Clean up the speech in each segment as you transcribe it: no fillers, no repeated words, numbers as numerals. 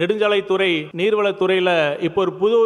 நெடுஞ்சாலைத்துறை நீர்வளத்துறையில் இப்போ ஒரு புது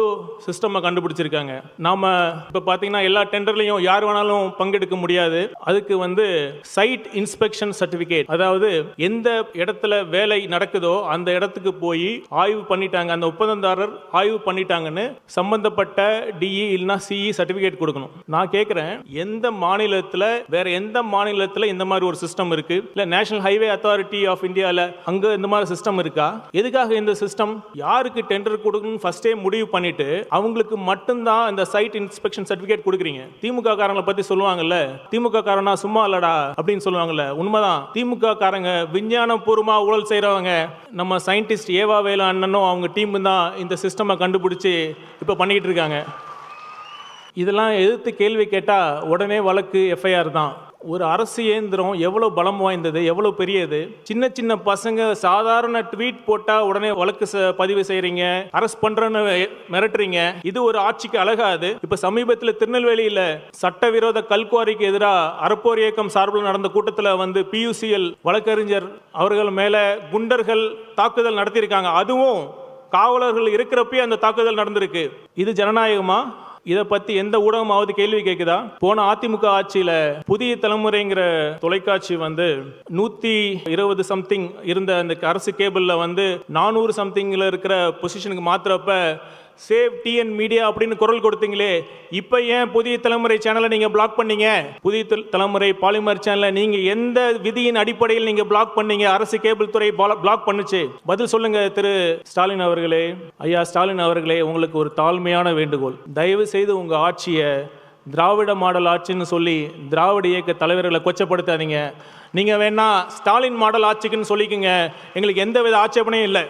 சிஸ்டம் கண்டுபிடிச்சிருக்காங்க. நாம இப்போ பார்த்தீங்கன்னா எல்லா டெண்டர்லையும் யார் வேணாலும் பங்கெடுக்க முடியாது. அதுக்கு சைட் இன்ஸ்பெக்ஷன் சர்டிஃபிகேட், அதாவது எந்த இடத்துல வேலை நடக்குதோ அந்த இடத்துக்கு போய் ஆய்வு பண்ணிட்டாங்க, அந்த ஒப்பந்ததாரர் ஆய்வு பண்ணிட்டாங்கன்னு சம்பந்தப்பட்ட டிஇ இல்லைன்னா சிஇ சர்டிஃபிகேட் கொடுக்கணும். நான் கேட்குறேன், எந்த மாநிலத்தில் வேற எந்த மாநிலத்தில் இந்த மாதிரி ஒரு சிஸ்டம் இருக்கு? இல்லை நேஷனல் ஹைவே அத்தாரிட்டி ஆஃப் இந்தியாவில் அங்கே இந்த மாதிரி சிஸ்டம் இருக்கா? எதுக்காக இந்த சிஸ்டம்? யாருக்கு டெண்டர் கொடுக்கணும் ஃபர்ஸ்டே முடிவு பண்ணிட்டு அவங்களுக்கு மட்டும்தான் இந்த சைட் இன்ஸ்பெக்ஷன் சர்டிஃபிகேட் கொடுக்குறீங்க. திமுக காரங்களை பத்தி சொல்லுவாங்கல்ல, திமுக காரனா சும்மா இல்லடா அப்படின்னு சொல்லுவாங்கல்ல, உண்மைதான். திமுக காரங்க விஞ்ஞான பூர்வமா ஊழல் செய்யறவங்க. நம்ம சயின்டிஸ்ட் ஏவா வேலு அண்ணனும் அவங்க டீம் தான் இந்த சிஸ்டமை கண்டுபிடிச்சு இப்ப பண்ணிட்டு இருக்காங்க. இதெல்லாம் எதிர்த்து கேள்வி கேட்டா உடனே வழக்கு, எஃப்ஐஆர் தான். ஒரு அரசு இயந்திரம் எவ்வளோ பலம் வாய்ந்தது, எவ்வளோ பெரியது. சின்ன சின்ன பசங்க சாதாரண ட்வீட் போட்டால் உடனே வழக்கு பதிவு செய்கிறீங்க, அரெஸ்ட் பண்ணுறன்னு மிரட்டுறீங்க. இது ஒரு ஆட்சிக்கு அழகாது. இப்போ சமீபத்தில் திருநெல்வேலியில் சட்டவிரோத கல்குவாரிக்கு எதிராக அறப்போர் இயக்கம் சார்பில் நடந்த கூட்டத்தில் பியூசிஎல் வழக்கறிஞர் அவர்கள் மேலே குண்டர்கள் தாக்குதல் நடத்தியிருக்காங்க. அதுவும் காவலர்கள் இருக்கிறப்பே அந்த தாக்குதல் நடந்திருக்கு. இது ஜனநாயகமா? இதை பத்தி எந்த ஊடகமாவது கேள்வி கேட்குதா? போன அதிமுக ஆட்சியில புதிய தலைமுறைங்கிற தொலைக்காட்சி 120 சம்திங் இருந்த அந்த அரசு கேபிள்ல 400 சம்திங்ல இருக்கிற பொசிஷனுக்கு மாத்திரப்ப சேவ் டிஎன் மீடியா அப்படின்னு குரல் கொடுத்தீங்களே, இப்போ ஏன் புதிய தலைமுறை சேனலை நீங்க பிளாக் பண்ணீங்க? புதிய தலைமுறை பாலிமர் சேனலை நீங்க எந்த விதியின் அடிப்படையில் நீங்க பிளாக் பண்ணீங்க? அரசு கேபிள் துறை பிளாக் பண்ணுச்சு. பதில் சொல்லுங்க திரு ஸ்டாலின் அவர்களே. ஐயா ஸ்டாலின் அவர்களே, உங்களுக்கு ஒரு தாழ்மையான வேண்டுகோள். தயவு செய்து உங்க ஆட்சியை திராவிட மாடல் ஆட்சின்னு சொல்லி திராவிட இயக்க தலைவர்களை கொச்சப்படுத்தாதீங்க. நீங்க வேணா ஸ்டாலின் மாடல் ஆட்சிக்குன்னு சொல்லிக்கங்க, எங்களுக்கு எந்த வித ஆட்சேபனையும் இல்லை.